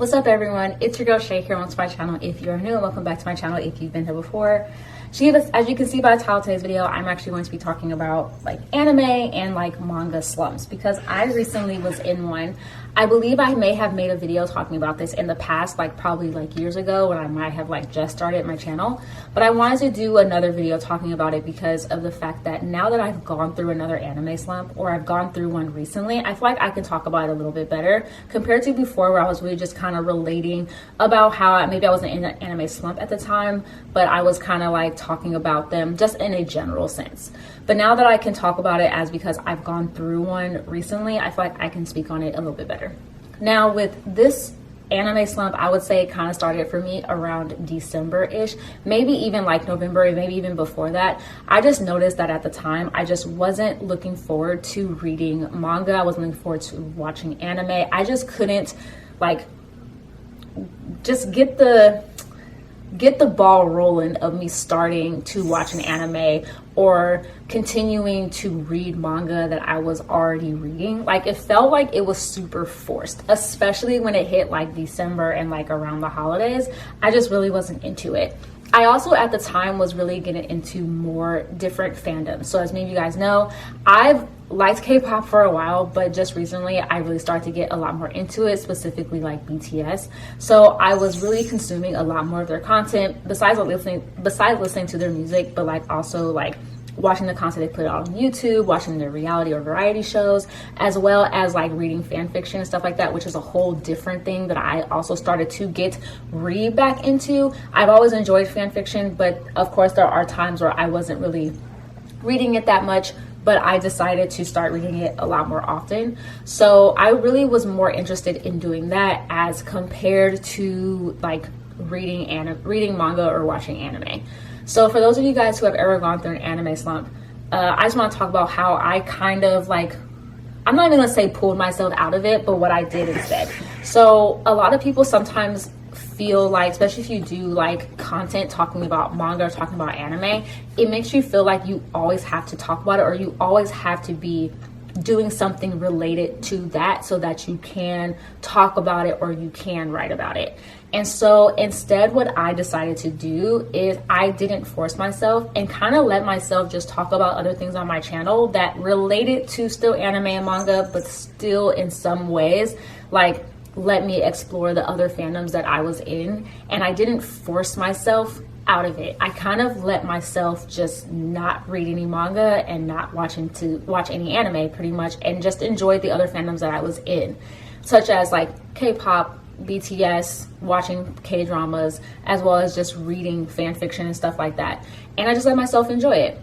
What's up, everyone? It's your girl Shay here on my channel. If you're new, welcome back to my channel. If you've been here before, as you can see by the title of today's video, I'm actually going to be talking about like anime and like manga slumps, because I recently was in one. I believe I may have made a video talking about this in the past, like probably like years ago when I might have like just started my channel, but I wanted to do another video talking about it because of the fact that now that I've gone through another anime slump, or I've gone through one recently, I feel like I can talk about it a little bit better compared to before, where I was really just kind of relating about how maybe I wasn't in an anime slump at the time, but I was kind of like talking about them just in a general sense. But now that I can talk about it as because I've gone through one recently, I feel like I can speak on it a little bit better. Now with this anime slump, I would say it kind of started for me around December-ish, maybe even like November, maybe even before that. I just noticed that at the time, I just wasn't looking forward to reading manga. I wasn't looking forward to watching anime. I just couldn't like just get the ball rolling of me starting to watch an anime or continuing to read manga that I was already reading. Like, it felt like it was super forced, especially when it hit like December and like around the holidays. I just really wasn't into it. I also at the time was really getting into more different fandoms. So as many of you guys know, I've liked K-pop for a while, but just recently I really started to get a lot more into it, specifically like BTS. So I was really consuming a lot more of their content besides listening to their music, but like also like watching the content they put out on YouTube, watching their reality or variety shows, as well as like reading fan fiction and stuff like that, which is a whole different thing that I also started to read back into. I've always enjoyed fan fiction, but of course there are times where I wasn't really reading it that much, but I decided to start reading it a lot more often. So I really was more interested in doing that as compared to like reading manga or watching anime. So for those of you guys who have ever gone through an anime slump, I just want to talk about how I kind of like, I'm not even gonna say pulled myself out of it, but what I did instead. So a lot of people sometimes feel like, especially if you do like content talking about manga or talking about anime, it makes you feel like you always have to talk about it, or you always have to be doing something related to that so that you can talk about it or you can write about it. And so instead, what I decided to do is I didn't force myself and kind of let myself just talk about other things on my channel that related to still anime and manga, but still in some ways like let me explore the other fandoms that I was in. And I didn't force myself out of it. I kind of let myself just not read any manga and not watch any anime pretty much, and just enjoy the other fandoms that I was in, such as like K-pop, BTS, watching K-dramas, as well as just reading fan fiction and stuff like that. And I just let myself enjoy it.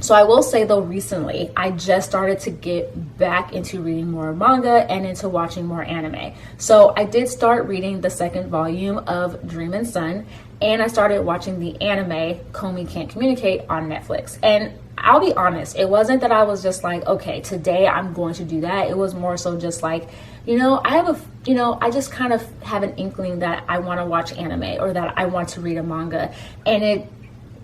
So I will say though, recently I just started to get back into reading more manga and into watching more anime. So I did start reading the second volume of Dream and Sun, and I started watching the anime Komi Can't Communicate on Netflix. And I'll be honest, it wasn't that I was just like, okay, today I'm going to do that. It was more so just like, I just kind of have an inkling that I want to watch anime or that I want to read a manga. And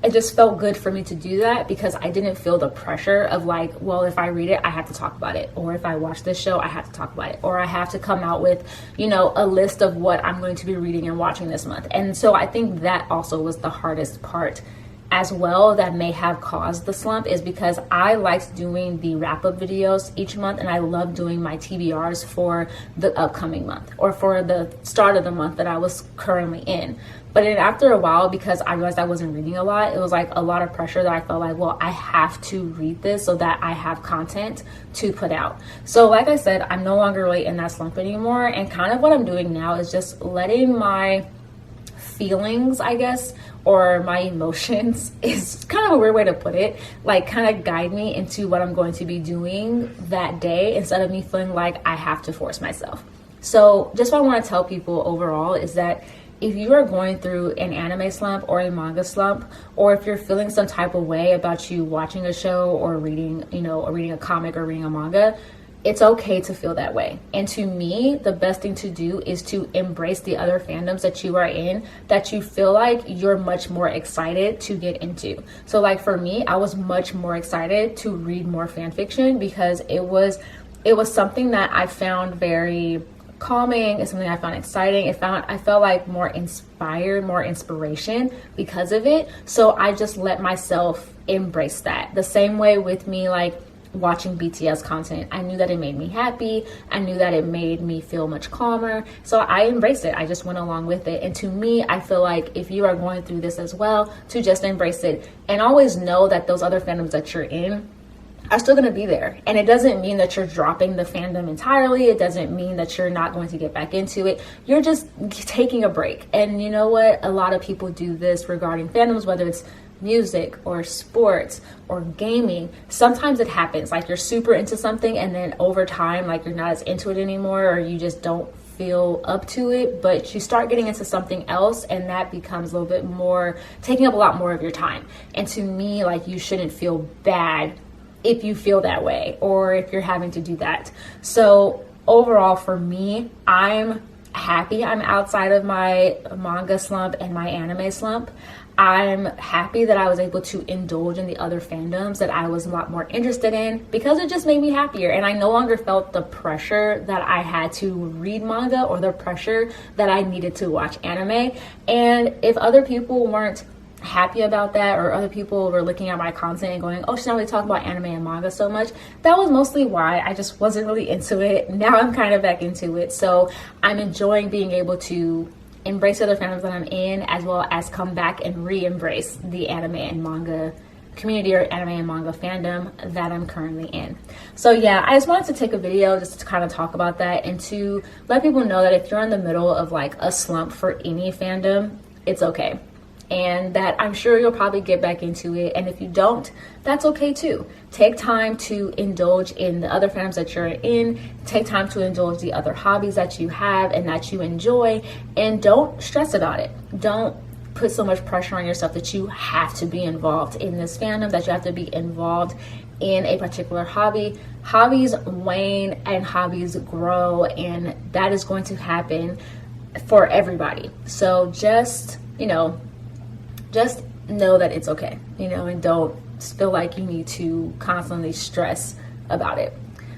it just felt good for me to do that because I didn't feel the pressure of like, well, if I read it, I have to talk about it. Or if I watch this show, I have to talk about it. Or I have to come out with, a list of what I'm going to be reading and watching this month. And so I think that also was the hardest part as well that may have caused the slump, is because I liked doing the wrap-up videos each month, and I love doing my TBRs for the upcoming month or for the start of the month that I was currently in. But then after a while, because I realized I wasn't reading a lot, it was like a lot of pressure that I felt like, well, I have to read this so that I have content to put out. So like I said, I'm no longer really in that slump anymore, and kind of what I'm doing now is just letting my feelings, I guess, or my emotions, is kind of a weird way to put it, like kind of guide me into what I'm going to be doing that day instead of me feeling like I have to force myself. So just what I want to tell people overall is that if you are going through an anime slump or a manga slump, or if you're feeling some type of way about you watching a show or reading, or reading a comic or reading a manga, it's okay to feel that way. And to me, the best thing to do is to embrace the other fandoms that you are in, that you feel like you're much more excited to get into. So like for me, I was much more excited to read more fan fiction because it was something that I found very calming. It's something I found exciting. I felt like more inspired, more inspiration because of it. So I just let myself embrace that. The same way with me, like watching BTS content. I knew that it made me happy. I knew that it made me feel much calmer. So I embraced it. I just went along with it. And to me, I feel like if you are going through this as well, to just embrace it and always know that those other fandoms that you're in are still going to be there. And it doesn't mean that you're dropping the fandom entirely. It doesn't mean that you're not going to get back into it. You're just taking a break. And you know what? A lot of people do this regarding fandoms, whether it's music or sports or gaming. Sometimes it happens, like you're super into something and then over time, like you're not as into it anymore, or you just don't feel up to it, but you start getting into something else and that becomes a little bit more, taking up a lot more of your time. And to me, like, you shouldn't feel bad if you feel that way or if you're having to do that. So overall for me, I'm happy I'm outside of my manga slump and my anime slump. I'm happy that I was able to indulge in the other fandoms that I was a lot more interested in because it just made me happier. And I no longer felt the pressure that I had to read manga or the pressure that I needed to watch anime. And if other people weren't happy about that, or other people were looking at my content and going, oh, she's not really talking about anime and manga so much, that was mostly why. I just wasn't really into it. Now I'm kind of back into it. So I'm enjoying being able to embrace the other fandoms that I'm in, as well as come back and re-embrace the anime and manga community or anime and manga fandom that I'm currently in. So yeah, I just wanted to take a video just to kind of talk about that and to let people know that if you're in the middle of like a slump for any fandom, it's okay. And that I'm sure you'll probably get back into it. And if you don't, that's okay too. Take time to indulge in the other fandoms that you're in. Take time to indulge the other hobbies that you have and that you enjoy. And don't stress about it. Don't put so much pressure on yourself that you have to be involved in this fandom, that you have to be involved in a particular hobby. Hobbies wane and hobbies grow, and that is going to happen for everybody. So just know that it's okay, and don't feel like you need to constantly stress about it.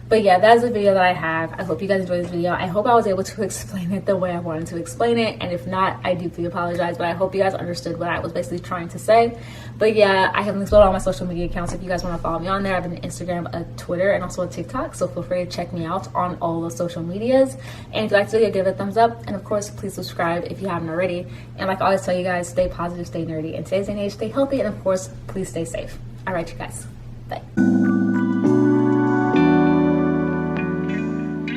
But yeah, that's the video that I have. I hope you guys enjoyed this video. I hope I was able to explain it the way I wanted to explain it. And if not, I deeply apologize, but I hope you guys understood what I was basically trying to say. But yeah, I have links below all my social media accounts if you guys want to follow me on there. I have an Instagram, a Twitter, and also a TikTok. So feel free to check me out on all the social medias. And if you liked the video, give it a thumbs up. And of course, please subscribe if you haven't already. And like I always tell you guys, stay positive, stay nerdy. In today's day and age, stay healthy. And of course, please stay safe. All right, you guys. Bye.